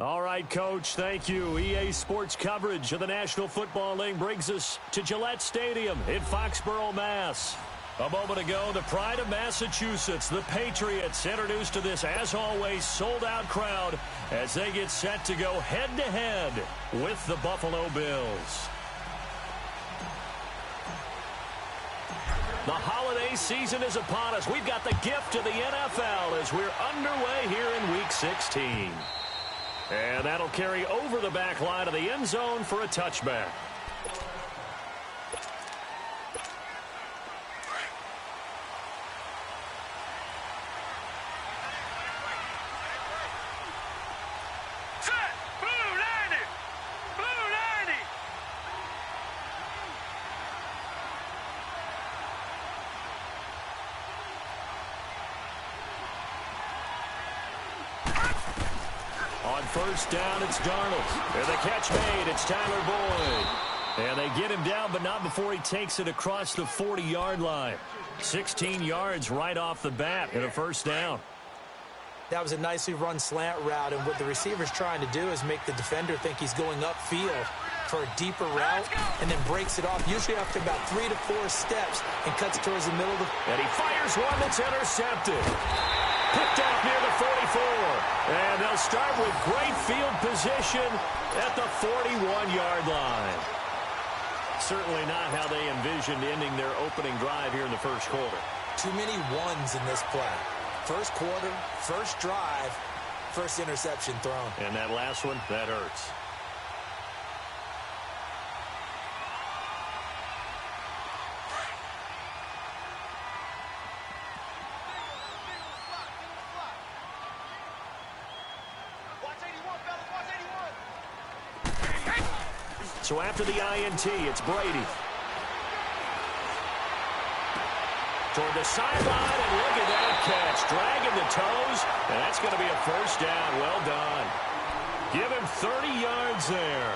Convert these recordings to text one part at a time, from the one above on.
All right, Coach, thank you. EA Sports coverage of the National Football League brings us to Gillette Stadium in Foxborough, Mass. A moment ago, the pride of Massachusetts, the Patriots, introduced to this, as always, sold-out crowd as they get set to go head-to-head with the Buffalo Bills. The holiday season is upon us. We've got the gift of the NFL as we're underway here in Week 16. And that'll carry over the back line of the end zone for a touchback. First down, it's Darnold. And the catch made, it's Tyler Boyd. And they get him down, but not before he takes it across the 40-yard line. 16 yards right off the bat and a first down. That was a nicely run slant route, and what the receiver's trying to do is make the defender think he's going upfield for a deeper route, and then breaks it off, usually after about 3 to 4 steps, and cuts towards the middle of the... And he fires one that's intercepted. Picked off near the 44. And they'll start with great field position at the 41-yard line. Certainly not how they envisioned ending their opening drive here in the first quarter. Too many ones in this play. First quarter, first drive, first interception thrown. And that last one, that hurts. So after the INT, it's Brady. Toward the sideline, and look at that catch. Dragging the toes, and that's going to be a first down. Well done. Give him 30 yards there.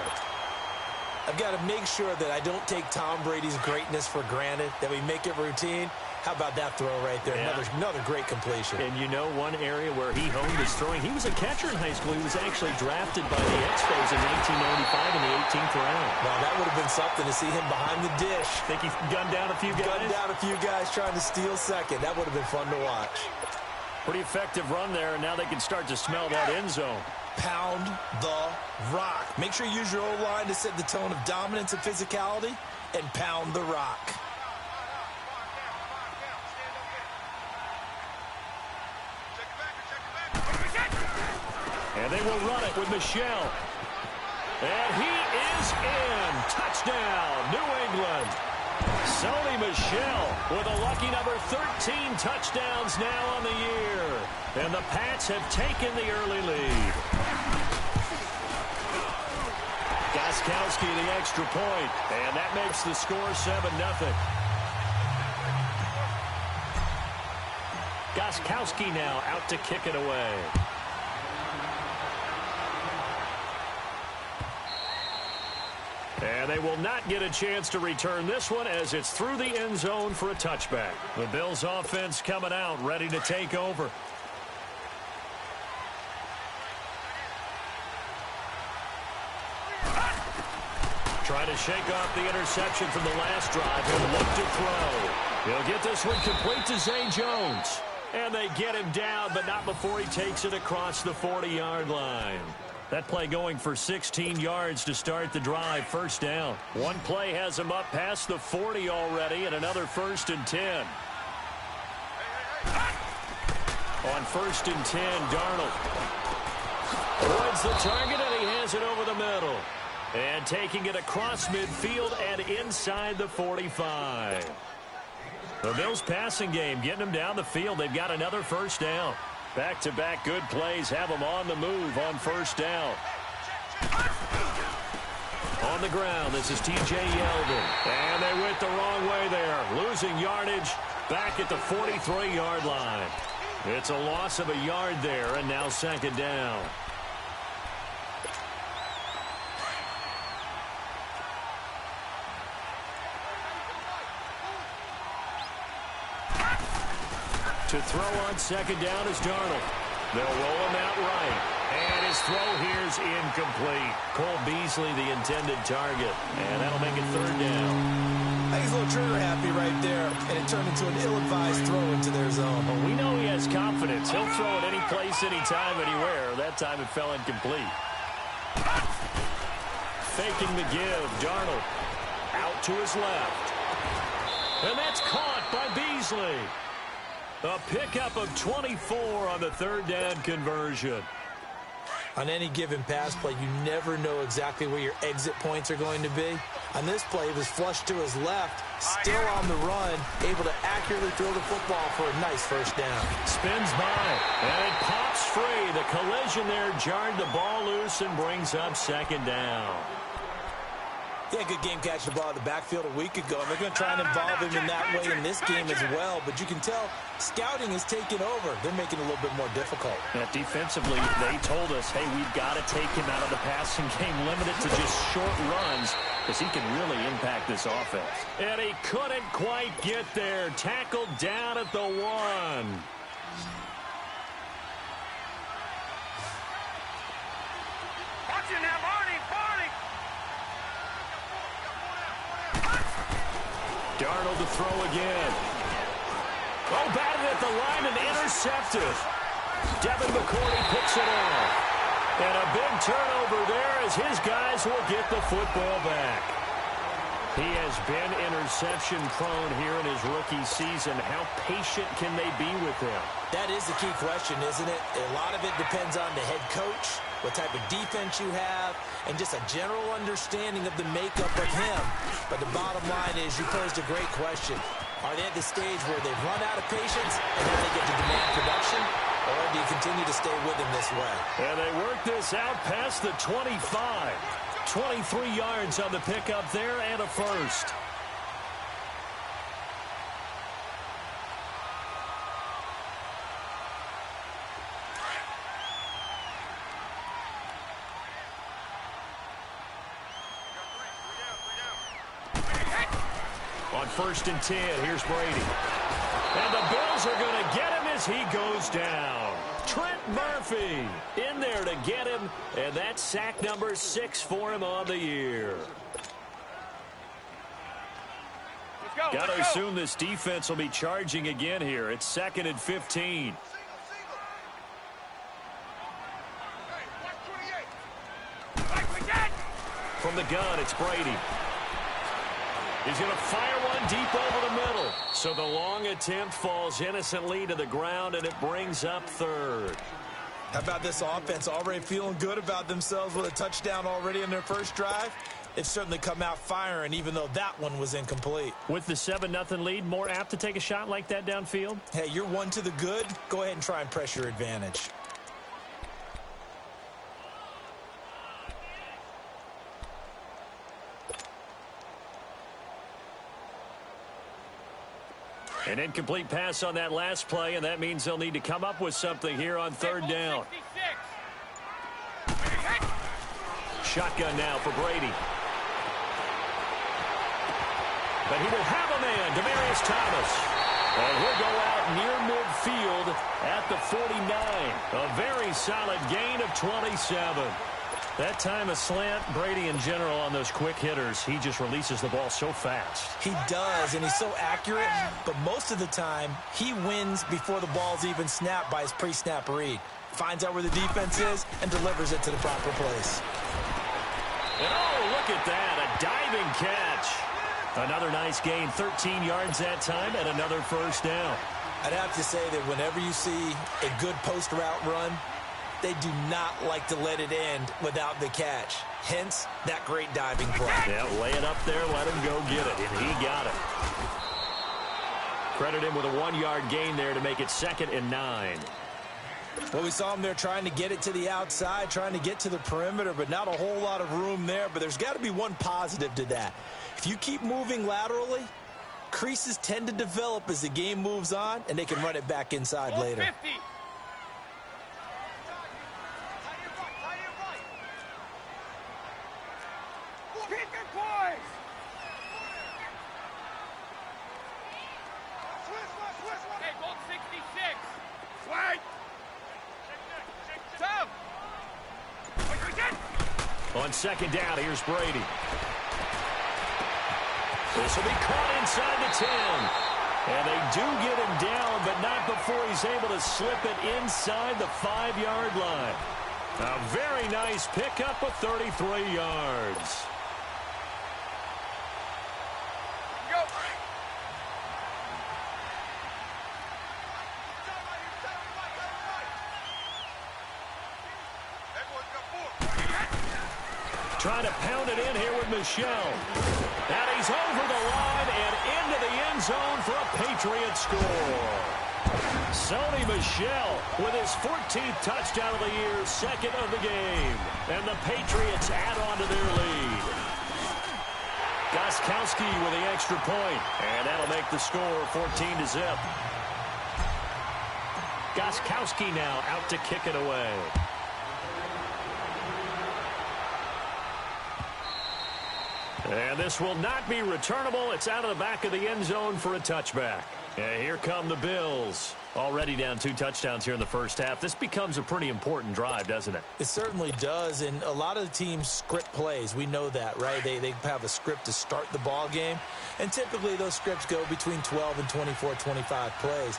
I've got to make sure that I don't take Tom Brady's greatness for granted, that we make it routine. How about that throw right there? Yeah. Another great completion. And you know one area where he honed his throwing? He was a catcher in high school. He was actually drafted by the Expos in 1995 in the 18th round. Well, that would have been something to see him behind the dish. Think he gunned down a few guys? Gunned down a few guys trying to steal second. That would have been fun to watch. Pretty effective run there, and now they can start to smell that end zone. Pound the rock. Make sure you use your O-line to set the tone of dominance and physicality, and pound the rock. And they will run it with Michel. And he is in. Touchdown, New England. Sony Michel with a lucky number 13 touchdowns now on the year. And the Pats have taken the early lead. Gostkowski the extra point. And that makes the score 7-0. Gostkowski now out to kick it away. And they will not get a chance to return this one as it's through the end zone for a touchback. The Bills offense coming out, ready to take over. Trying to shake off the interception from the last drive. He'll look to throw. He'll get this one complete to Zay Jones. And they get him down, but not before he takes it across the 40-yard line. That play going for 16 yards to start the drive. First down. One play has him up past the 40 already, and another 1st and 10. On 1st and 10, Darnold avoids the target, and he has it over the middle. And taking it across midfield and inside the 45. The Bills passing game getting them down the field. They've got another first down. Back-to-back good plays have them on the move on first down. On the ground, this is T.J. Yeldon. And they went the wrong way there. Losing yardage back at the 43-yard line. It's a loss of a yard there, and now second down. To throw on second down is Darnold. They'll roll him out right. And his throw here's incomplete. Cole Beasley, the intended target. And that'll make it third down. I think he's a little trigger happy right there, and it turned into an ill-advised throw into their zone. Well, we know he has confidence. He'll throw it any place, anytime, anywhere. That time it fell incomplete. Faking the give. Darnold out to his left. And that's caught by Beasley. A pickup of 24 on the third down conversion. On any given pass play, you never know exactly where your exit points are going to be. On this play, it was flushed to his left, still on the run, able to accurately throw the football for a nice first down. Spins by, and it pops free. The collision there jarred the ball loose and brings up second down. He had a good game catching the ball in the backfield a week ago, and they're going to try and involve him in that way in this game as well. But you can tell scouting is taking over. They're making it a little bit more difficult. Defensively, they told us, hey, we've got to take him out of the passing game, limit it to just short runs, because he can really impact this offense. And he couldn't quite get there. Tackled down at the 1. Watch it now, Barney! Darnold to throw again. Oh, batted at the line and intercepted. Devin McCourty picks it off. And a big turnover there as his guys will get the football back. He has been interception prone here in his rookie season. How patient can they be with him? That is the key question, isn't it? A lot of it depends on the head coach, what type of defense you have, and just a general understanding of the makeup of him. But the bottom line is you posed a great question. Are they at the stage where they've run out of patience and now they get to demand production? Or do you continue to stay with him this way? And they work this out past the 25. 23 yards on the pickup there and a first. On 1st and 10, here's Brady. And the Bills are going to get him as he goes down. Trent Murphy in there to get him, and that's sack number 6 for him on the year. Got to assume this defense will be charging again here. It's 2nd and 15. From the gun, it's Brady. He's going to fire one deep over the middle. So the long attempt falls innocently to the ground, and it brings up 3rd. How about this offense already feeling good about themselves with a touchdown already in their first drive? They've certainly come out firing, even though that one was incomplete. With the 7-0 lead, more apt to take a shot like that downfield? Hey, you're one to the good. Go ahead and try and press your advantage. An incomplete pass on that last play, and that means they'll need to come up with something here on 3rd down. Shotgun now for Brady. But he will have a man, Demaryius Thomas. And he'll go out near midfield at the 49. A very solid gain of 27. That time a slant, Brady in general on those quick hitters, he just releases the ball so fast. He does, and he's so accurate, but most of the time, he wins before the ball's even snapped by his pre-snap read. Finds out where the defense is and delivers it to the proper place. And oh, look at that, a diving catch. Another nice gain, 13 yards that time, and another first down. I'd have to say that whenever you see a good post route run, they do not like to let it end without the catch. Hence, that great diving play. Yeah, lay it up there, let him go get it, and he got it. Credit him with a 1-yard gain there to make it 2nd and 9. Well, we saw him there trying to get it to the outside, trying to get to the perimeter, but not a whole lot of room there. But there's got to be one positive to that. If you keep moving laterally, creases tend to develop as the game moves on, and they can run it back inside later. 50. On second down, here's Brady. This will be caught inside the 10. And they do get him down, but not before he's able to slip it inside the 5-yard line. A very nice pickup of 33 yards. Trying to pound it in here with Michel. And he's over the line and into the end zone for a Patriot score. Sony Michel with his 14th touchdown of the year, second of the game. And the Patriots add on to their lead. Gostkowski with the extra point. And that'll make the score 14-0. Gostkowski now out to kick it away. And this will not be returnable. It's out of the back of the end zone for a touchback. And here come the Bills. Already down 2 touchdowns here in the first half. This becomes a pretty important drive, doesn't it? It certainly does, and a lot of the teams script plays. We know that, right? They have a script to start the ball game, and typically those scripts go between 12 and 24, 25 plays.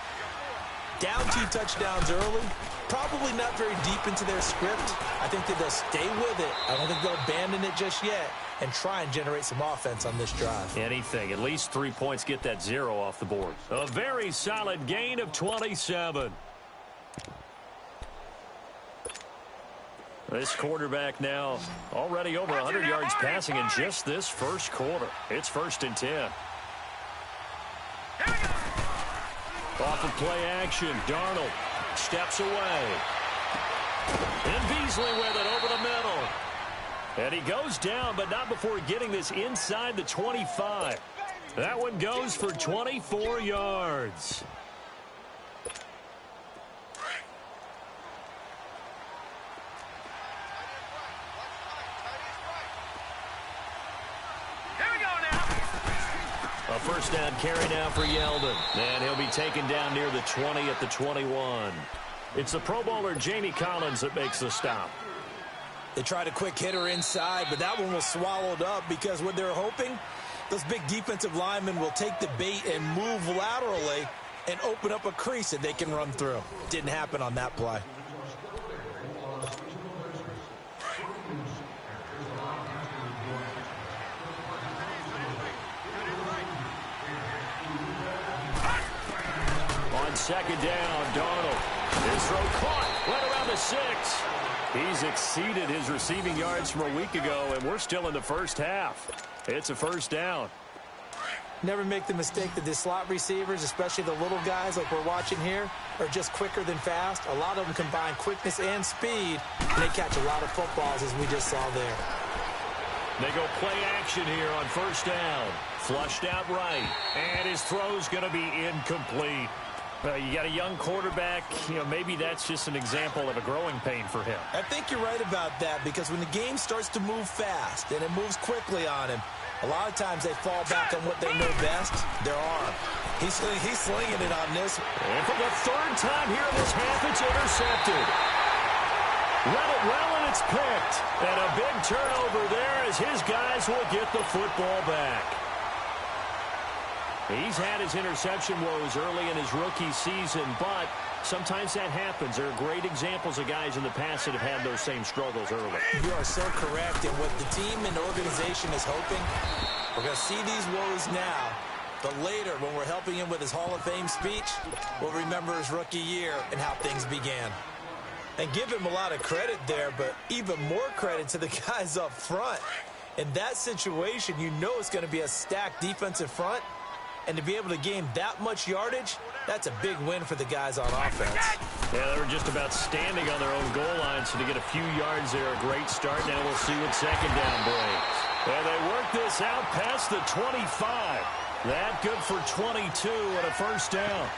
Down 2 touchdowns early, probably not very deep into their script. I think that they'll stay with it. I don't think they'll abandon it just yet and try and generate some offense on this drive. Anything. At least 3 points, get that 0 off the board. A very solid gain of 27. This quarterback now already over 100 yards passing in just this first quarter. It's 1st and 10. Off of play action, Darnold steps away. And Beasley with it over the middle. And he goes down, but not before getting this inside the 25. That one goes for 24 yards. A first down carry now for Yeldon. And he'll be taken down near the 20 at the 21. It's the Pro Bowler Jamie Collins that makes the stop. They tried a quick hitter inside, but that one was swallowed up because what they're hoping, those big defensive linemen will take the bait and move laterally and open up a crease that they can run through. Didn't happen on that play. On second down, Darnold. His throw caught right around the 6. He's exceeded his receiving yards from a week ago, and we're still in the first half. It's a first down. Never make the mistake that the slot receivers, especially the little guys like we're watching here, are just quicker than fast. A lot of them combine quickness and speed, and they catch a lot of footballs, as we just saw there. They go play action here on first down. Flushed out right, and his throw's going to be incomplete. You got a young quarterback, maybe that's just an example of a growing pain for him. I think you're right about that, because when the game starts to move fast and it moves quickly on him, a lot of times they fall back on what they know best, their arm. He's slinging it on this. And for the 3rd time here in this half, it's intercepted. Read it well, and it's picked. And a big turnover there as his guys will get the football back. He's had his interception woes early in his rookie season, but sometimes that happens. There are great examples of guys in the past that have had those same struggles early. You are so correct. And what the team and organization is hoping, we're going to see these woes now, but later when we're helping him with his Hall of Fame speech, we'll remember his rookie year and how things began. And give him a lot of credit there, but even more credit to the guys up front. In that situation, you know it's going to be a stacked defensive front. And to be able to gain that much yardage, that's a big win for the guys on offense. Yeah, they were just about standing on their own goal line, so to get a few yards there, a great start. Now we'll see what second down brings. And they work this out past the 25. That good for 22 and a first down.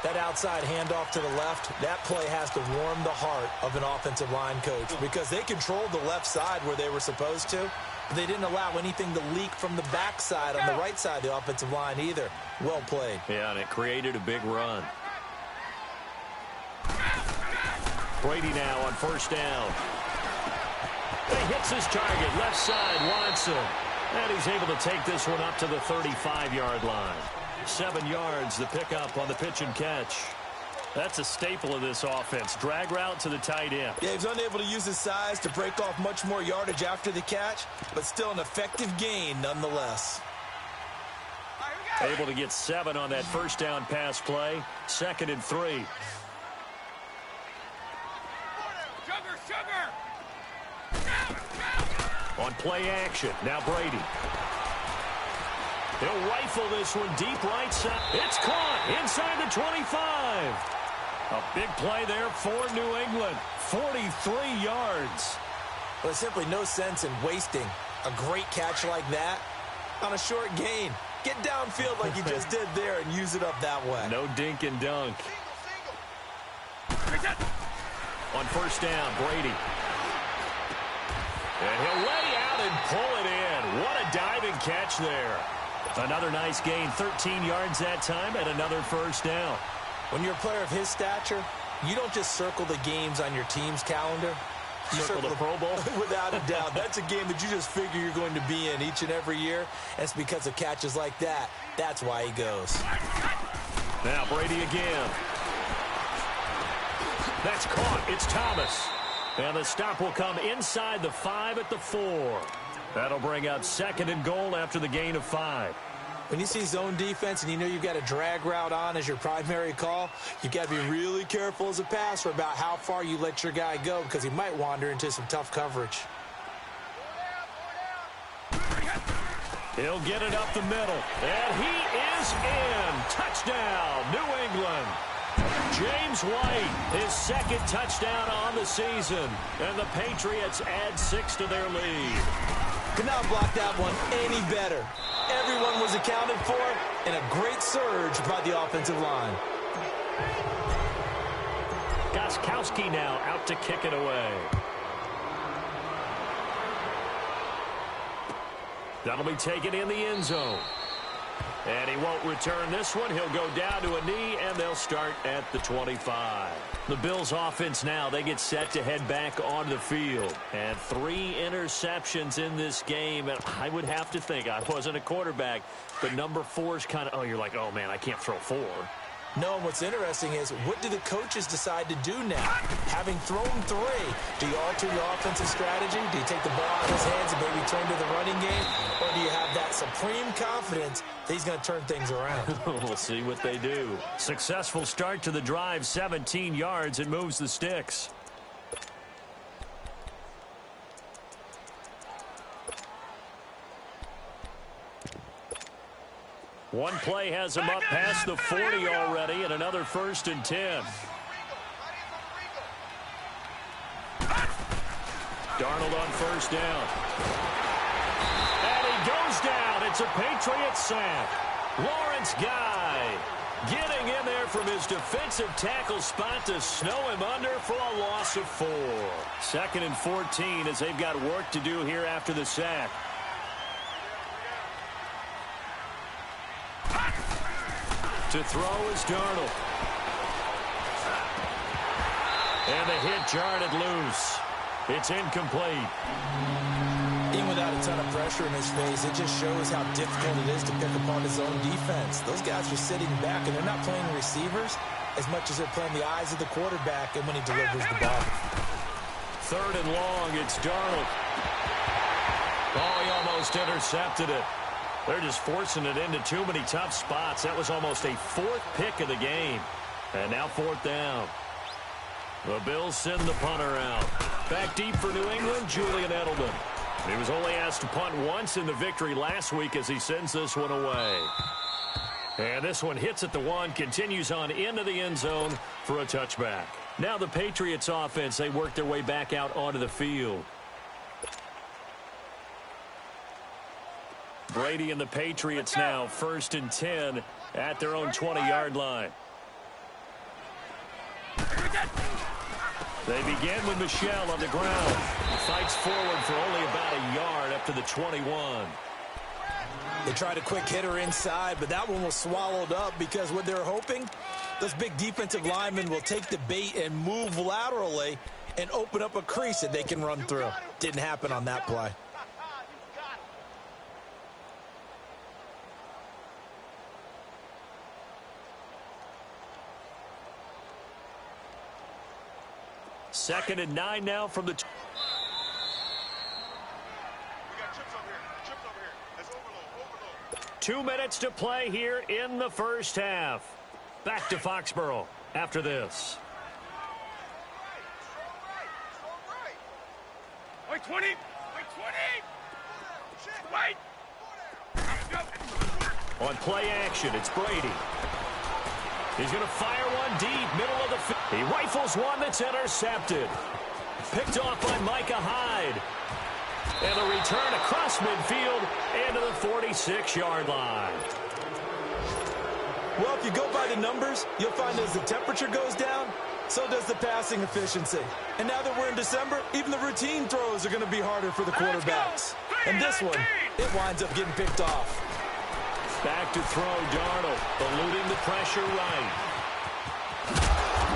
That outside handoff to the left, that play has to warm the heart of an offensive line coach, because they controlled the left side where they were supposed to. They didn't allow anything to leak from the backside on the right side of the offensive line either. Well played. Yeah, and it created a big run. Brady now on first down. He hits his target, left side, Watson. And he's able to take this one up to the 35-yard line. 7 yards, the pickup on the pitch and catch. That's a staple of this offense. Drag route to the tight end. Yeah, he's unable to use his size to break off much more yardage after the catch, but still an effective gain nonetheless. Able to get 7 on that first down pass play. 2nd and 3. On play action, now Brady. He'll rifle this one deep right side. It's caught inside the 25. A big play there for New England. 43 yards. Well, there's simply no sense in wasting a great catch like that on a short gain. Get downfield like you just did there and use it up that way. No dink and dunk. On first down, Brady. And he'll lay out and pull it in. What a diving catch there. Another nice gain, 13 yards that time, and another first down. When you're a player of his stature, you don't just circle the games on your team's calendar. You circle the Pro Bowl? Without a doubt. That's a game that you just figure you're going to be in each and every year. And it's because of catches like that. That's why he goes. Now Brady again. That's caught. It's Thomas. And the stop will come inside the 5 at the 4. That'll bring out 2nd and goal after the gain of 5. When you see zone defense and you know you've got a drag route on as your primary call, you've got to be really careful as a passer about how far you let your guy go because he might wander into some tough coverage. He'll get it up the middle. And he is in. Touchdown, New England. James White, his 2nd touchdown on the season. And the Patriots add 6 to their lead. Could not block that one any better. Everyone was accounted for, and a great surge by the offensive line. Gostkowski now out to kick it away. That'll be taken in the end zone. And he won't return this one. He'll go down to a knee, and they'll start at the 25. The Bills offense now, they get set to head back onto the field. And 3 interceptions in this game. And I would have to think, I wasn't a quarterback, but number 4 is kind of, oh, you're like, oh, man, I can't throw 4. No, what's interesting is, what do the coaches decide to do now? Having thrown 3, do you alter your offensive strategy? Do you take the ball out of his hands and maybe turn to the running game? Or do you have that supreme confidence that he's going to turn things around? We'll see what they do. Successful start to the drive, 17 yards, and moves the sticks. One play has him up past the 40 already, and another 1st and 10. Darnold on first down. And he goes down. It's a Patriot sack. Lawrence Guy getting in there from his defensive tackle spot to snow him under for a loss of 4. 2nd and 14 as they've got work to do here after the sack. To throw is Darnold. And the hit jarred it loose. It's incomplete. Even without a ton of pressure in his face, it just shows how difficult it is to pick apart his own defense. Those guys are sitting back, and they're not playing receivers as much as they're playing the eyes of the quarterback and when he delivers the ball. 3rd and long, it's Darnold. Oh, he almost intercepted it. They're just forcing it into too many tough spots. That was almost a 4th pick of the game. And now 4th down. The Bills send the punter out. Back deep for New England, Julian Edelman. He was only asked to punt once in the victory last week as he sends this one away. And this one hits at the 1, continues on into the end zone for a touchback. Now the Patriots offense, they work their way back out onto the field. Brady and the Patriots now 1st and 10 at their own 20-yard line. They begin with Michel on the ground. He fights forward for only about a yard up to the 21. They tried a quick hitter inside, but that one was swallowed up because what they're hoping, those big defensive linemen will take the bait and move laterally and open up a crease that they can run through. Didn't happen on that play. Second and 9 now from the... 2 minutes to play here in the first half. Back to Foxborough after this. Wait, 20! Wait, 20! Wait! On play action, it's Brady. He's going to fire one deep, middle of the field. He rifles one that's intercepted. Picked off by Micah Hyde. And a return across midfield into the 46-yard line. Well, if you go by the numbers, you'll find as the temperature goes down, so does the passing efficiency. And now that we're in December, even the routine throws are going to be harder for the quarterbacks. And this one, it winds up getting picked off. Back to throw, Darnold, eluding the pressure right.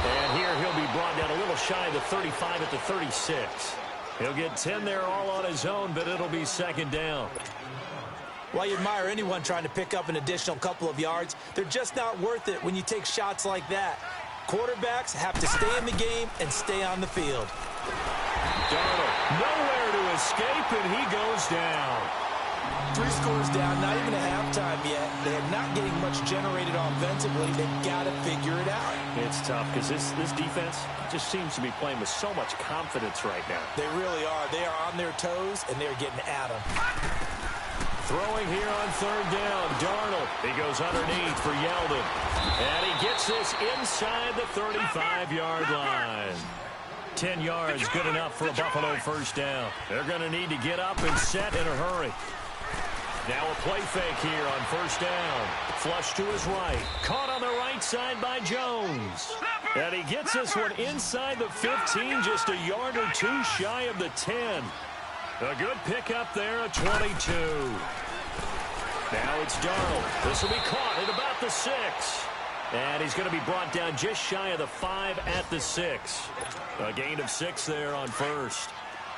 And here he'll be brought down a little shy of the 35 at the 36. He'll get 10 there all on his own, but it'll be second down. While you admire anyone trying to pick up an additional couple of yards, they're just not worth it when you take shots like that. Quarterbacks have to stay in the game and stay on the field. Darnold, nowhere to escape, and he goes down. 3 scores down, not even a halftime yet. They are not getting much generated offensively. They've got to figure it out. It's tough because this defense just seems to be playing with so much confidence right now. They really are. They are on their toes, and they're getting at them. Throwing here on third down, Darnold. He goes underneath for Yeldon. And he gets this inside the 35-yard line. 10 yards, good enough for a Buffalo first down. They're going to need to get up and set in a hurry. Now a play fake here on first down. Flush to his right. Caught on the right side by Jones. And he gets this one inside the 15, just a yard or two shy of the 10. A good pickup there at 22. Now it's Darnold. This will be caught at about the 6. And he's going to be brought down just shy of the 5 at the 6. A gain of 6 there on first.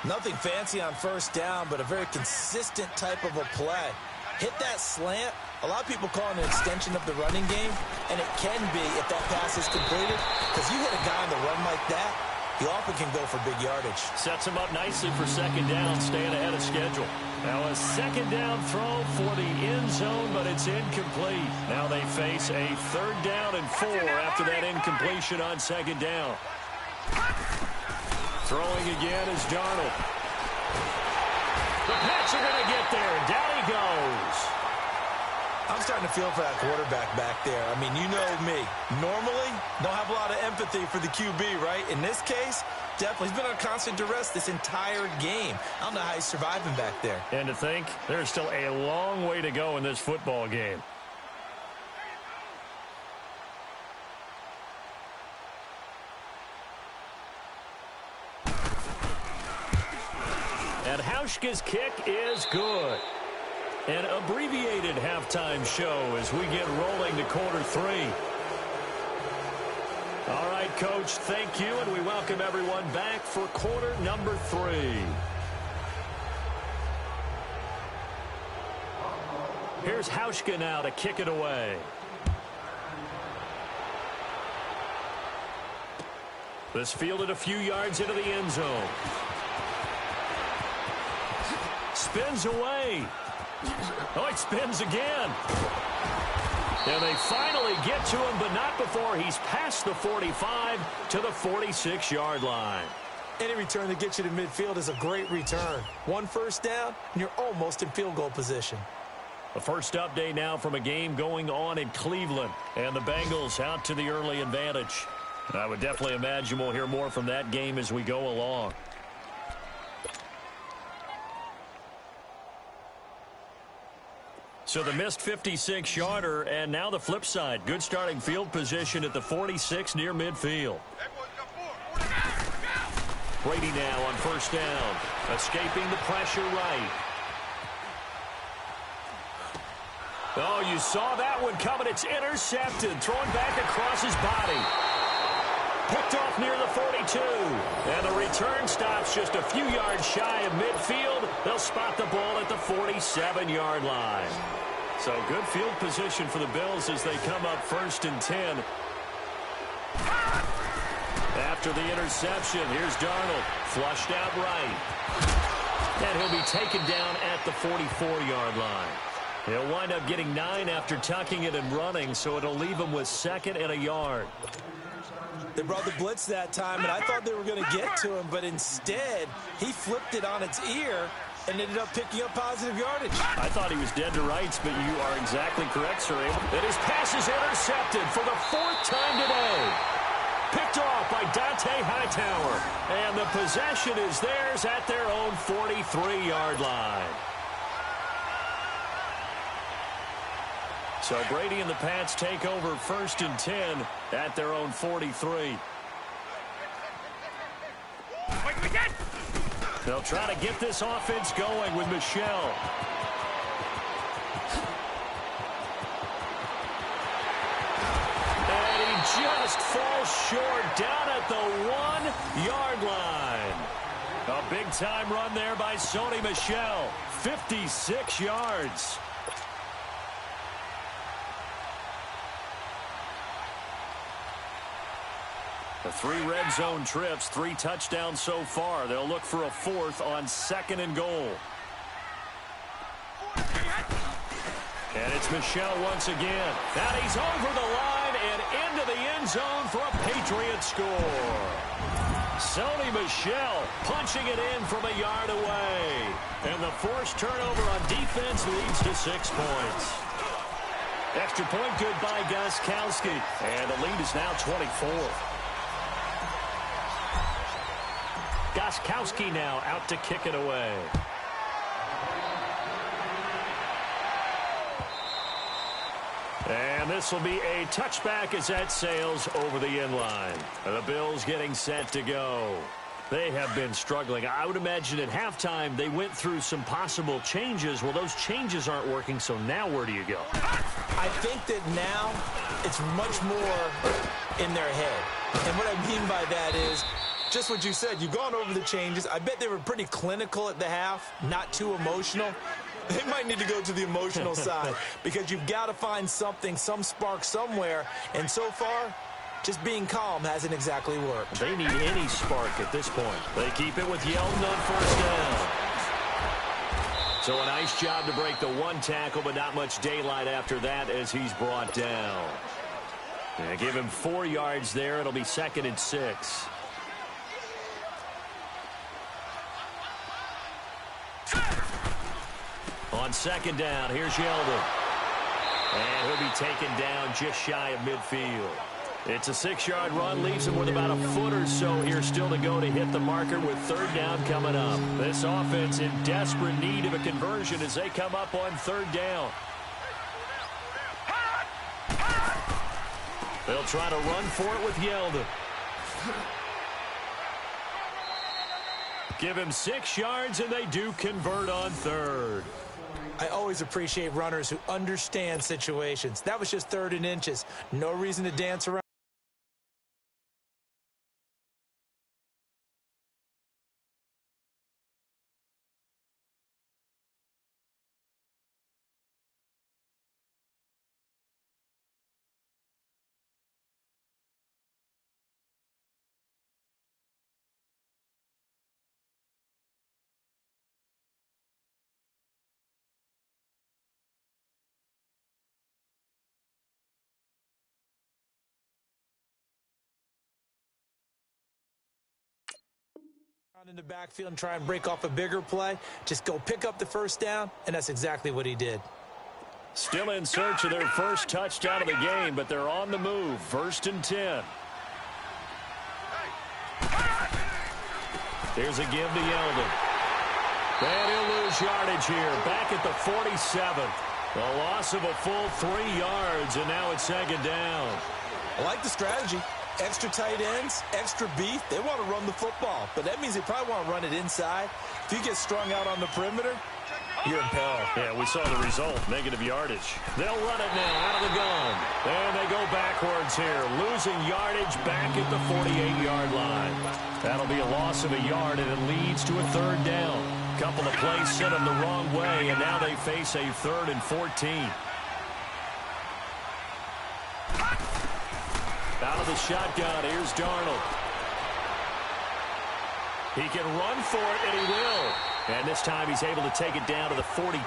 Nothing fancy on first down, but a very consistent type of a play. Hit that slant. A lot of people call it an extension of the running game, and it can be if that pass is completed, because you hit a guy on the run like that, he often can go for big yardage. Sets him up nicely for second down, staying ahead of schedule. Now a second down throw for the end zone, but it's incomplete. Now they face a third down and 4 after that incompletion on second down. Throwing again is Darnold. The Pats are going to get there, and down he goes. I'm starting to feel for that quarterback back there. I mean, you know me. Normally, don't have a lot of empathy for the QB, right? In this case, definitely. He's been under constant duress this entire game. I don't know how he's surviving back there. And to think, there's still a long way to go in this football game. And Hauschka's kick is good. An abbreviated halftime show as we get rolling to quarter 3. All right, Coach, thank you, and we welcome everyone back for quarter number 3. Here's Hauschka now to kick it away. This fielded a few yards into the end zone. Spins away. Oh, it spins again. And they finally get to him, but not before he's past the 45 to the 46-yard line. Any return that gets you to midfield is a great return. 1 first down, and you're almost in field goal position. The first update now from a game going on in Cleveland, and the Bengals out to the early advantage. I would definitely imagine we'll hear more from that game as we go along. So the missed 56-yarder, and now the flip side. Good starting field position at the 46 near midfield. Brady now on first down, escaping the pressure right. Oh, you saw that one coming. It's intercepted, throwing back across his body. picked off near the 42. And the return stops just a few yards shy of midfield. They'll spot the ball at the 47-yard line. So good field position for the Bills as they come up 1st and 10. After the interception, here's Darnold. Flushed out right. And he'll be taken down at the 44-yard line. He'll wind up getting 9 after tucking it and running, so it'll leave him with 2nd and a yard. They brought the blitz that time, and I thought they were going to get to him, but instead, he flipped it on its ear and ended up picking up positive yardage. I thought he was dead to rights, but you are exactly correct, sir. And his pass is intercepted for the 4th time today. Picked off by Dante Hightower. And the possession is theirs at their own 43-yard line. So Brady and the Pats take over 1st and 10 at their own 43. They'll try to get this offense going with Michel. And he just falls short down at the 1-yard line. A big-time run there by Sony Michel. 56 yards. The 3 red zone trips, 3 touchdowns so far. They'll look for a 4th on 2nd and goal. And it's Michel once again. And he's over the line and into the end zone for a Patriot score. Sony Michel punching it in from a yard away. And the forced turnover on defense leads to 6 points. Extra point good by Gostkowski. And the lead is now 24. Gostkowski now out to kick it away. And this will be a touchback as that sails over the end line. The Bills getting set to go. They have been struggling. I would imagine at halftime they went through some possible changes. Well, those changes aren't working, so now where do you go? I think that now it's much more in their head. And what I mean by that is just what you said. You've gone over the changes. I bet they were pretty clinical at the half, not too emotional. They might need to go to the emotional side because you've got to find something, some spark somewhere. And so far, just being calm hasn't exactly worked. They need any spark at this point. They keep it with Yeldon on 1st down. So a nice job to break the 1 tackle, but not much daylight after that as he's brought down. And give him 4 yards there. It'll be 2nd and 6. On 2nd down, here's Yeldon. And he'll be taken down just shy of midfield. It's a 6-yard run, leaves him with about a foot or so here still to go to hit the marker with 3rd down coming up. This offense in desperate need of a conversion as they come up on 3rd down. They'll try to run for it with Yeldon. Give him 6 yards, and they do convert on 3rd. I always appreciate runners who understand situations. That was just 3rd and inches. No reason to dance around. In the backfield and try and break off a bigger play. Just go pick up the 1st down, and that's exactly what he did. Still in search of their first touchdown of the game, but they're on the move. 1st and 10. Here's a give to Yeldon. And he'll lose yardage here. Back at the 47. A loss of a full 3 yards, and now it's 2nd down. I like the strategy. Extra tight ends, extra beef. They want to run the football, but that means they probably want to run it inside. If you get strung out on the perimeter, You're in peril. Yeah, we saw the result, negative yardage. They'll run it now out of the gun. And they go backwards here, losing yardage back at the 48-yard line. That'll be a loss of a yard, and it leads to a third down. A couple of plays sent them the wrong way, and now they face a 3rd and 14. Out of the shotgun, here's Darnold. He can run for it, and he will. And this time he's able to take it down to the 42.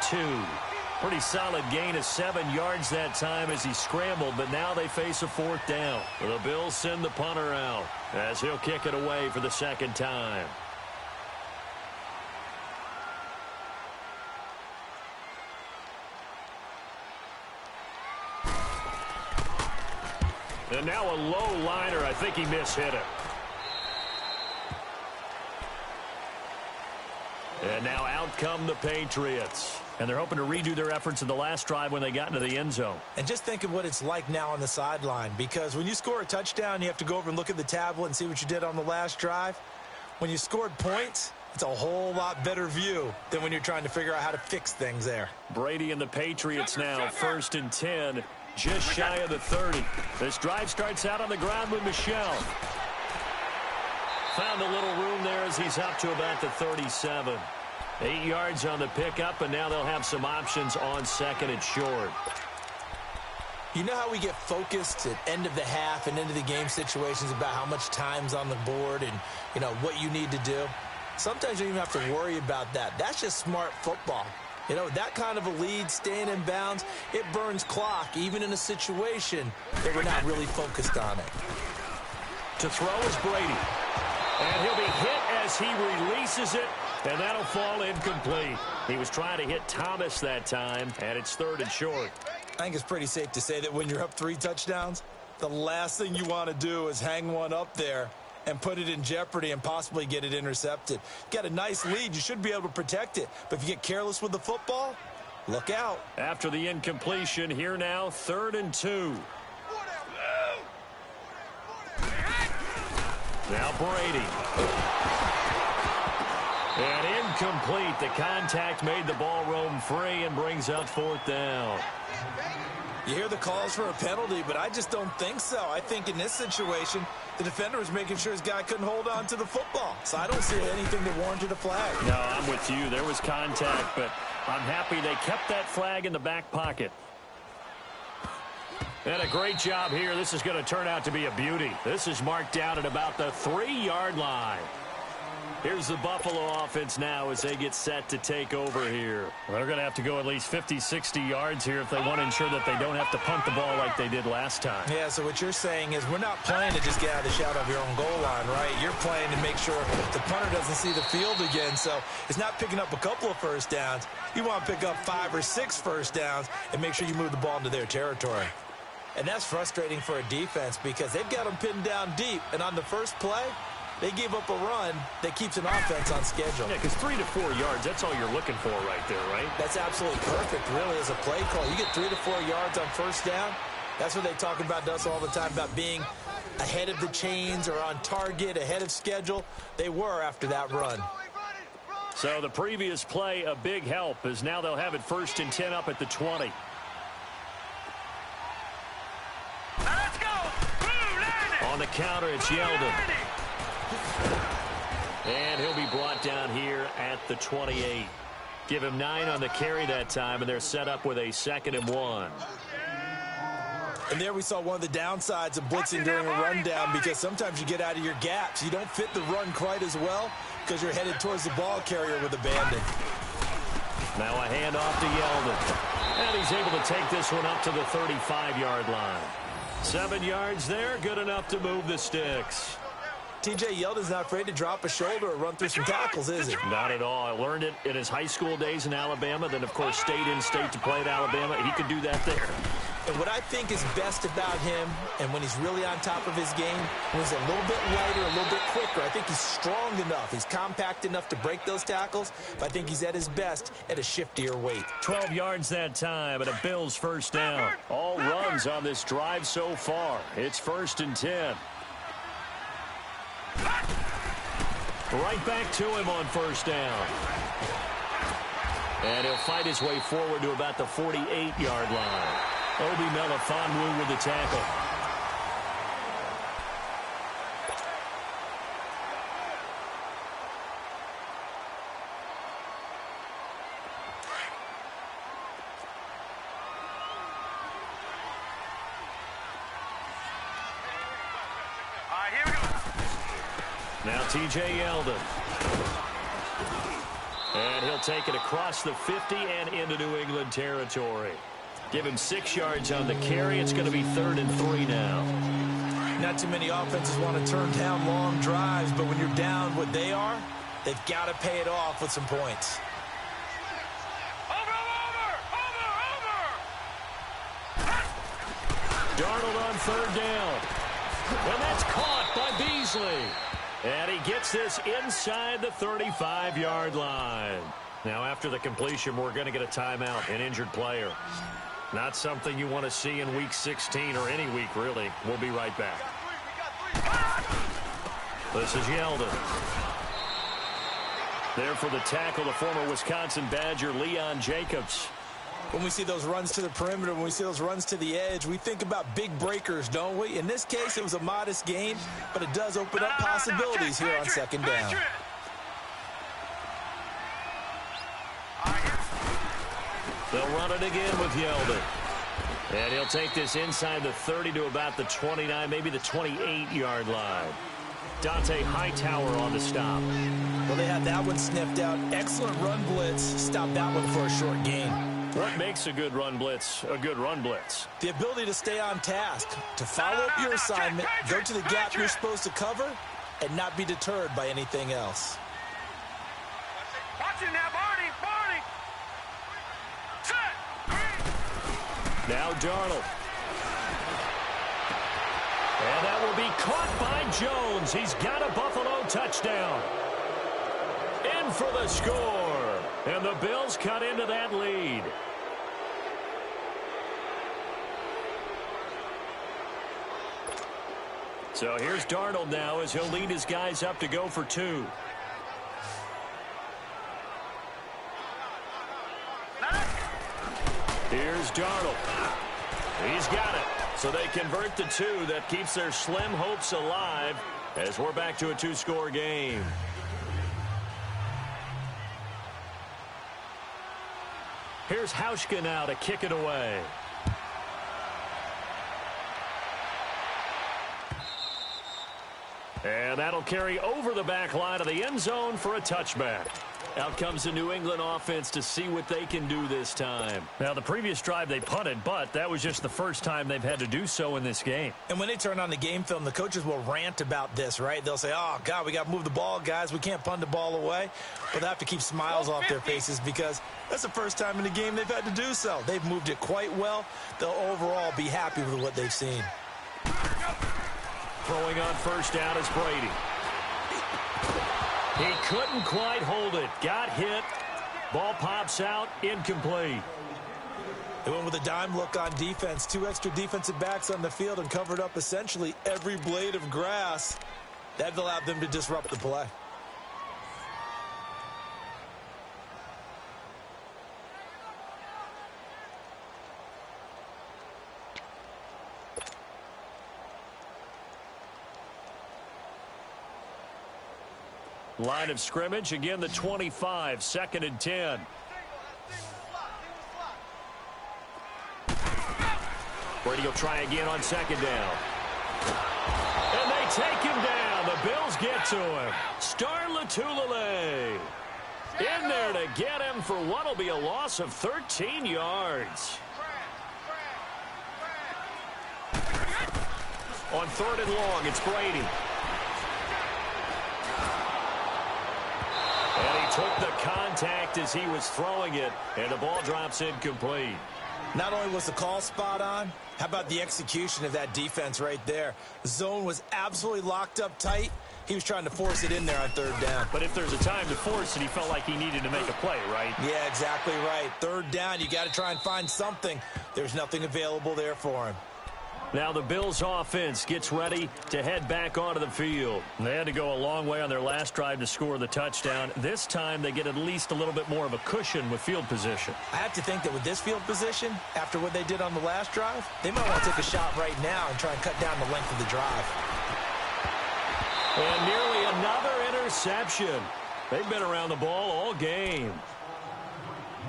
Pretty solid gain of 7 yards that time as he scrambled, but now they face a 4th down. The Bills send the punter out as he'll kick it away for the 2nd time. And now a low liner. I think he mishit it. And now out come the Patriots. And they're hoping to redo their efforts in the last drive when they got into the end zone. And just think of what it's like now on the sideline, because when you score a touchdown, you have to go over and look at the tablet and see what you did on the last drive. When you scored points, it's a whole lot better view than when you're trying to figure out how to fix things there. Brady and the Patriots now, 1st and 10, just shy of the 30. This drive starts out on the ground with Michel. Found a little room there as he's up to about the 37. 8 yards on the pickup, and now they'll have some options on 2nd and short. You know how we get focused at end of the half and into the game situations about how much time's on the board and, you know, what you need to do? Sometimes you don't even have to worry about that. That's just smart football. You know, that kind of a lead, staying in bounds, it burns clock, even in a situation that we're not really focused on it. To throw is Brady. And he'll be hit as he releases it, and that'll fall incomplete. He was trying to hit Thomas that time, and it's 3rd and short. I think it's pretty safe to say that when you're up 3 touchdowns, the last thing you want to do is hang one up there and put it in jeopardy and possibly get it intercepted. Got a nice lead. You should be able to protect it. But if you get careless with the football, look out. After the incompletion, here now, 3rd and 2. Now Brady. And incomplete. The contact made the ball roam free and brings up 4th down. You hear the calls for a penalty, but I just don't think so. I think in this situation, the defender was making sure his guy couldn't hold on to the football. So I don't see anything that warranted a flag. No, I'm with you. There was contact, but I'm happy they kept that flag in the back pocket. And a great job here. This is going to turn out to be a beauty. This is marked down at about the 3-yard line. Here's the Buffalo offense now as they get set to take over here. They're going to have to go at least 50, 60 yards here if they want to ensure that they don't have to punt the ball like they did last time. Yeah, so what you're saying is we're not playing to just get out of the shadow of your own goal line, right? You're playing to make sure the punter doesn't see the field again. So it's not picking up a couple of first downs. You want to pick up 5 or 6 first downs and make sure you move the ball into their territory. And that's frustrating for a defense because they've got them pinned down deep. And on the first play, they gave up a run that keeps an offense on schedule. Yeah, because 3 to 4 yards, that's all you're looking for right there, right? That's absolutely perfect, really, as a play call. You get 3 to 4 yards on first down. That's what they talk about to us all the time, about being ahead of the chains or on target, ahead of schedule. They were after that run. So the previous play, a big help, as now they'll have it 1st and 10 up at the 20. Let's go! On the counter, it's Yeldon. And he'll be brought down here at the 28. Give him 9 on the carry that time, and they're set up with a 2nd and 1. And there we saw one of the downsides of blitzing during a rundown, because sometimes you get out of your gaps. You don't fit the run quite as well because you're headed towards the ball carrier with abandon. Now a handoff to Yeldon. And he's able to take this one up to the 35-yard line. 7 yards there, good enough to move the sticks. T.J. Yeldon's not afraid to drop a shoulder or run through some tackles, is he? Not at all. I learned it in his high school days in Alabama, then, of course, stayed in state to play at Alabama. He could do that there. And what I think is best about him, and when he's really on top of his game, when he's a little bit lighter, a little bit quicker, I think he's strong enough. He's compact enough to break those tackles, but I think he's at his best at a shiftier weight. 12 yards that time, and a Bills first down. All runs on this drive so far. It's 1st and 10. Right back to him on first down. And he'll fight his way forward to about the 48-yard line. Obi Melifonwu with the tackle. All right, here we go. Now T.J. Yeldon. And he'll take it across the 50 and into New England territory. Give him 6 yards on the carry. It's going to be 3rd and 3 now. Not too many offenses want to turn down long drives, but when you're down what they are, they've got to pay it off with some points. Over. Darnold on 3rd down. And that's caught by Beasley. And he gets this inside the 35-yard line. Now, after the completion, we're going to get a timeout, an injured player. Not something you want to see in Week 16 or any week, really. We'll be right back. This is Yeldon. There for the tackle, the former Wisconsin Badger, Leon Jacobs. When we see those runs to the perimeter, when we see those runs to the edge, we think about big breakers, don't we? In this case, it was a modest gain, but it does open up possibilities here on 2nd down. They'll run it again with Yeldon. And he'll take this inside the 30 to about the 29, maybe the 28-yard line. Dante Hightower on the stop. Well, they had that one sniffed out. Excellent run blitz. Stop that one for a short gain. What makes a good run blitz a good run blitz? The ability to stay on task, to follow up your assignment, go to the gap you're supposed to cover, and not be deterred by anything else. Watch it now, Barney. Set. Now Darnold. And that will be caught by Jones. He's got a Buffalo touchdown. In for the score. And the Bills cut into that lead. So here's Darnold now as he'll lead his guys up to go for 2. Here's Darnold. He's got it. So they convert the 2. That keeps their slim hopes alive as we're back to a 2-score game. Here's Hauschka now to kick it away. And that'll carry over the back line of the end zone for a touchback. Out comes the New England offense to see what they can do this time. Now, the previous drive they punted, but that was just the first time they've had to do so in this game. And when they turn on the game film, the coaches will rant about this, right? They'll say, oh, God, we got to move the ball, guys. We can't punt the ball away. But they have to keep smiles off their faces because that's the first time in the game they've had to do so. They've moved it quite well. They'll overall be happy with what they've seen. Throwing on 1st down is Brady. He couldn't quite hold it. Got hit. Ball pops out. Incomplete. They went with a dime look on defense. 2 extra defensive backs on the field and covered up essentially every blade of grass. That allowed them to disrupt the play. Line of scrimmage, again the 25, 2nd and 10. Brady will try again on 2nd down. And they take him down. The Bills get to him. Star Lotulelei in there to get him for what will be a loss of 13 yards. On 3rd and long, it's Brady. And he took the contact as he was throwing it, and the ball drops incomplete. Not only was the call spot on, how about the execution of that defense right there? The zone was absolutely locked up tight. He was trying to force it in there on 3rd down. But if there's a time to force it, he felt like he needed to make a play, right? Yeah, exactly right. 3rd down, you got to try and find something. There's nothing available there for him. Now the Bills offense gets ready to head back onto the field. They had to go a long way on their last drive to score the touchdown. This time they get at least a little bit more of a cushion with field position. I have to think that with this field position, after what they did on the last drive, they might want to take a shot right now and try and cut down the length of the drive. And nearly another interception. They've been around the ball all game.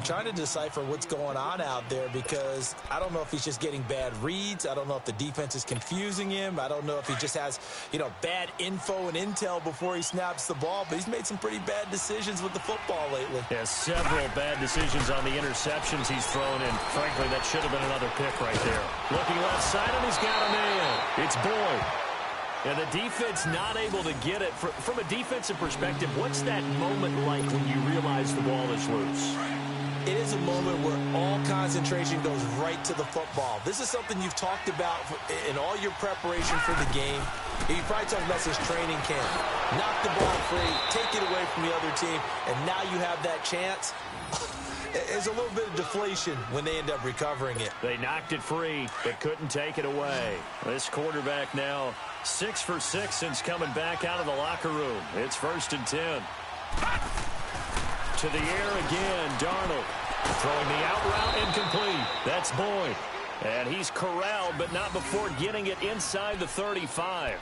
Trying to decipher what's going on out there because I don't know if he's just getting bad reads. I don't know if the defense is confusing him. I don't know if he just has, bad info and intel before he snaps the ball. But he's made some pretty bad decisions with the football lately. Yeah, several bad decisions on the interceptions he's thrown, and frankly, that should have been another pick right there. Looking left side, and he's got a man. It's Boyd. And the defense not able to get it. From a defensive perspective, what's that moment like when you realize the ball is loose? It is a moment where all concentration goes right to the football. This is something you've talked about in all your preparation for the game. You probably talked about this training camp. Knock the ball free, take it away from the other team, and now you have that chance. There's a little bit of deflation when they end up recovering it. They knocked it free, but couldn't take it away. This quarterback now 6 for 6 since coming back out of the locker room. It's 1st and 10. To the air again, Darnold. Throwing the out route incomplete. That's Boyd. And he's corralled, but not before getting it inside the 35.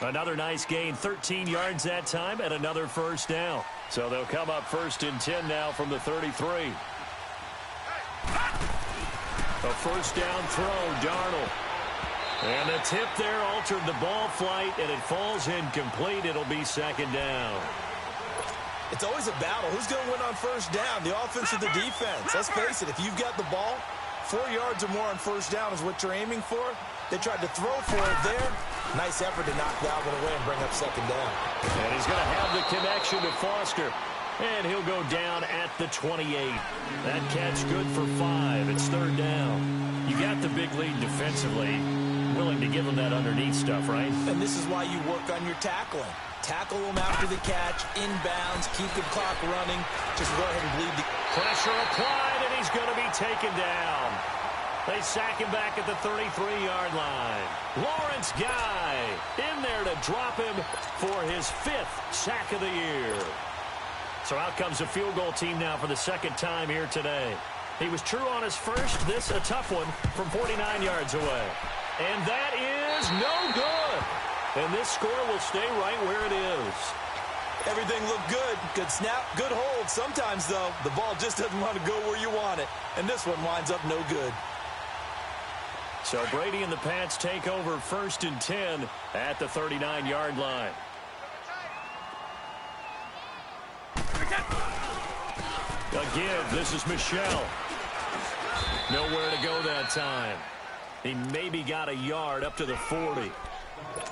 Another nice gain, 13 yards that time, and another first down. So they'll come up 1st and 10 now from the 33. A first down throw, Darnold. And the tip there altered the ball flight, and it falls incomplete. It'll be 2nd down. It's always a battle. Who's going to win on first down, the offense or the defense? Let's face it, if you've got the ball, 4 yards or more on first down is what you're aiming for. They tried to throw for it there. Nice effort to knock that one away and bring up 2nd down. And he's going to have the connection to Foster. And he'll go down at the 28. That catch good for 5. It's 3rd down. You got the big lead defensively. Willing to give them that underneath stuff, right? And this is why you work on your tackling. Tackle them after the catch, inbounds, keep the clock running. Just go ahead and bleed the pressure applied, and he's going to be taken down. They sack him back at the 33-yard line. Lawrence Guy in there to drop him for his 5th sack of the year. So out comes the field goal team now for the 2nd time here today. He was true on his first. This a tough one from 49 yards away. And that is no good. And this score will stay right where it is. Everything looked good. Good snap, good hold. Sometimes, though, the ball just doesn't want to go where you want it. And this one winds up no good. So Brady and the Pats take over 1st and 10 at the 39-yard line. Again, this is Michel. Nowhere to go that time. He maybe got a yard up to the 40.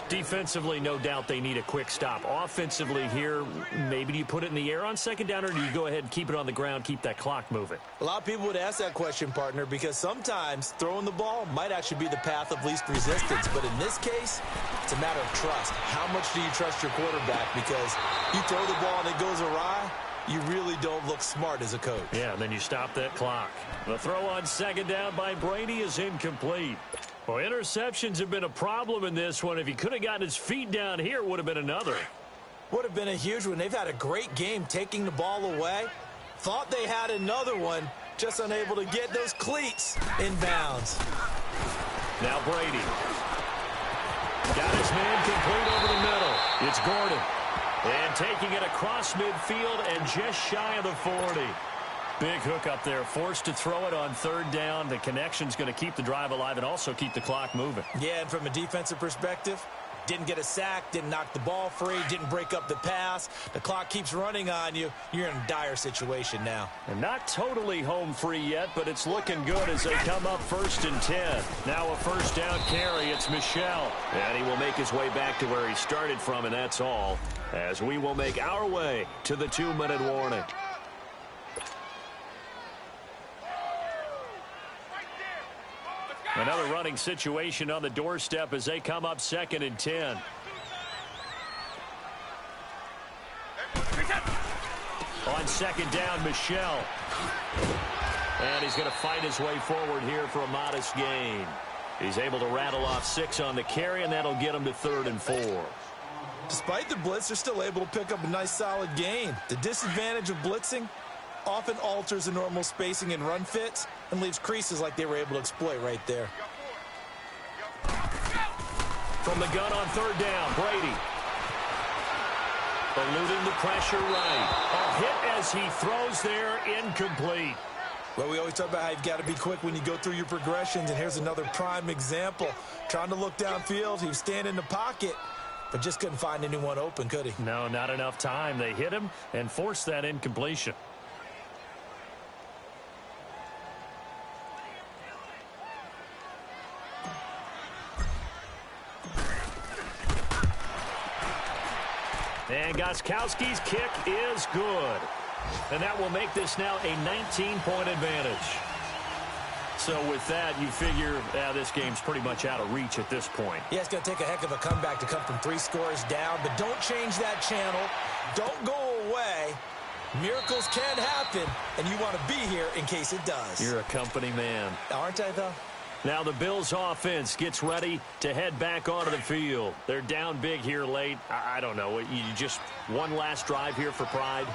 Defensively, no doubt they need a quick stop. Offensively here, maybe do you put it in the air on 2nd down, or do you go ahead and keep it on the ground, keep that clock moving? A lot of people would ask that question, partner, because sometimes throwing the ball might actually be the path of least resistance. But in this case, it's a matter of trust. How much do you trust your quarterback? Because you throw the ball and it goes awry, you really don't look smart as a coach. Yeah, and then you stop that clock. The throw on 2nd down by Brady is incomplete. Well, interceptions have been a problem in this one. If he could have gotten his feet down here, it would have been another. Would have been a huge one. They've had a great game taking the ball away. Thought they had another one, just unable to get those cleats in bounds. Now Brady. Got his man complete over the middle. It's Gordon. And taking it across midfield and just shy of the 40. Big hook up there, forced to throw it on 3rd down. The connection's going to keep the drive alive and also keep the clock moving. Yeah, and from a defensive perspective, didn't get a sack, didn't knock the ball free, didn't break up the pass. The clock keeps running on you. You're in a dire situation now. And not totally home free yet, but it's looking good as they come up 1st and 10. Now a 1st down carry. It's Michel. And he will make his way back to where he started from, and that's all, as we will make our way to the 2-minute warning. Another running situation on the doorstep as they come up 2nd and 10. On 2nd down, Michel. And he's going to fight his way forward here for a modest gain. He's able to rattle off 6 on the carry, and that'll get him to 3rd and 4. Despite the blitz, they're still able to pick up a nice solid gain. The disadvantage of blitzing often alters the normal spacing and run fits and leaves creases like they were able to exploit right there. From the gun on 3rd down, Brady. Eluding the pressure right. A hit as he throws there, incomplete. Well, we always talk about how you've got to be quick when you go through your progressions, and here's another prime example. Trying to look downfield, he was standing in the pocket, but just couldn't find anyone open, could he? No, not enough time. They hit him and forced that incompletion. And Gostkowski's kick is good. And that will make this now a 19-point advantage. So with that, you figure this game's pretty much out of reach at this point. Yeah, it's going to take a heck of a comeback to come from 3 scores down, but don't change that channel. Don't go away. Miracles can happen, and you want to be here in case it does. You're a company man. Aren't I, though? Now the Bills offense gets ready to head back onto the field. They're down big here late. I don't know. You just one last drive here for pride?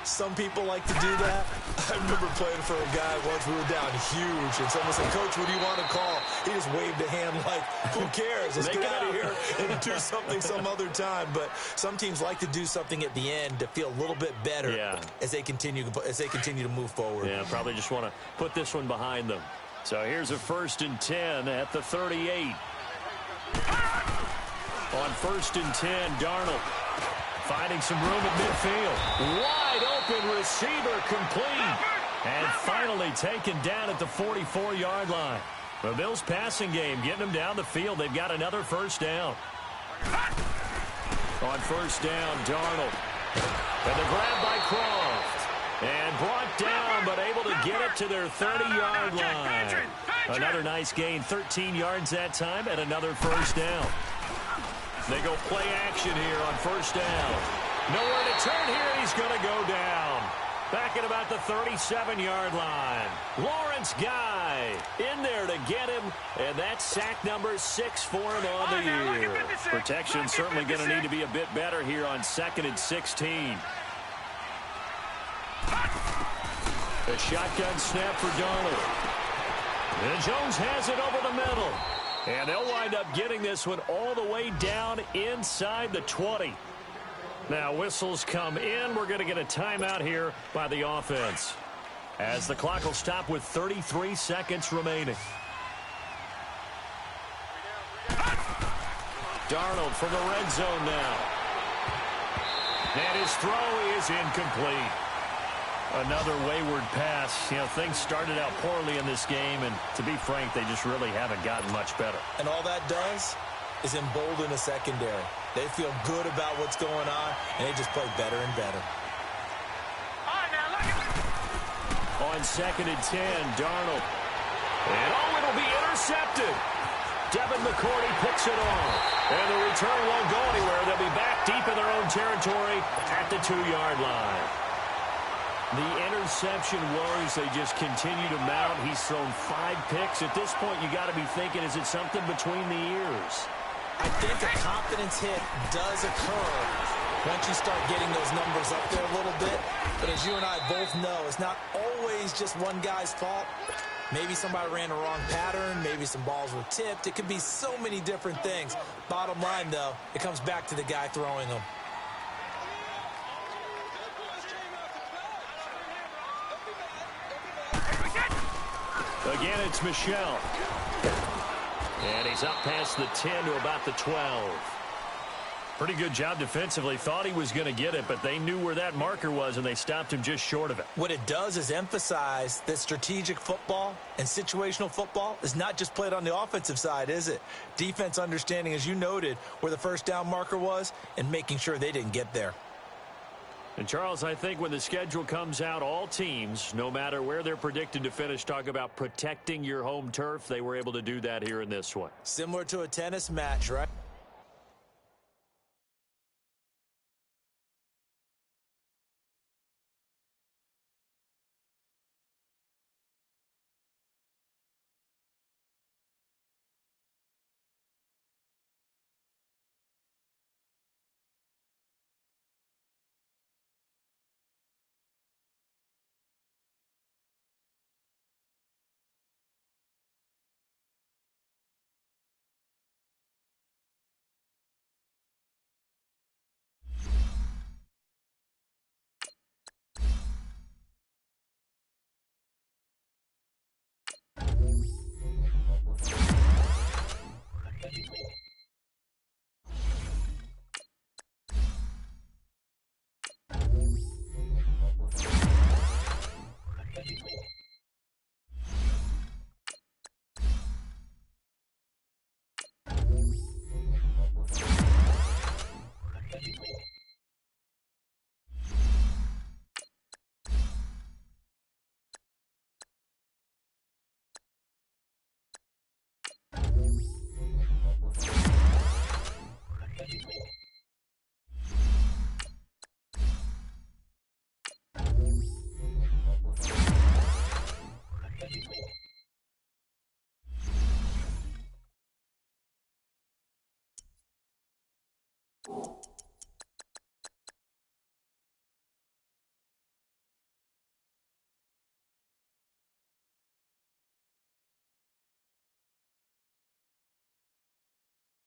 Some people like to do that. I remember playing for a guy once. We were down huge, and someone said, "Coach, what do you want to call?" He just waved a hand like, "Who cares? Let's get out of here and do something some other time." But some teams like to do something at the end to feel a little bit better as they continue to move forward. Yeah, probably just want to put this one behind them. So here's a 1st and 10 at the 38. On 1st and 10, Darnold finding some room at midfield. Wide open receiver complete. And finally taken down at the 44-yard line. The Bills passing game getting them down the field. They've got another 1st down. On 1st down, Darnold. And the grab by Croft. And brought down, but able to get it to their 30-yard line. Another nice gain, 13 yards that time, and another 1st down. They go play action here on 1st down. Nowhere to turn here. He's going to go down. Back at about the 37-yard line. Lawrence Guy in there to get him, and that's sack number 6 for him on the year. Protection certainly going to need to be a bit better here on 2nd and 16. A shotgun snap for Darnold. And Jones has it over the middle. And they'll wind up getting this one all the way down inside the 20. Now whistles come in. We're going to get a timeout here by the offense, as the clock will stop with 33 seconds remaining. Darnold from the red zone now. And his throw is incomplete. Another wayward pass. You know, things started out poorly in this game, and to be frank, they just really haven't gotten much better. And all that does is embolden the secondary. They feel good about what's going on, and they just play better and better. On 2nd and 10, Darnold. And it'll be intercepted. Devin McCourty picks it off. And the return won't go anywhere. They'll be back deep in their own territory at the 2-yard line. The interception woes, they just continue to mount. He's thrown 5 picks. At this point, you got to be thinking, is it something between the ears? I think a confidence hit does occur once you start getting those numbers up there a little bit. But as you and I both know, it's not always just one guy's fault. Maybe somebody ran the wrong pattern. Maybe some balls were tipped. It could be so many different things. Bottom line, though, it comes back to the guy throwing them. Again, it's Michel. And he's up past the 10 to about the 12. Pretty good job defensively. Thought he was going to get it, but they knew where that marker was, and they stopped him just short of it. What it does is emphasize that strategic football and situational football is not just played on the offensive side, is it? Defense understanding, as you noted, where the 1st down marker was and making sure they didn't get there. And, Charles, I think when the schedule comes out, all teams, no matter where they're predicted to finish, talk about protecting your home turf. They were able to do that here in this one. Similar to a tennis match, right? Go.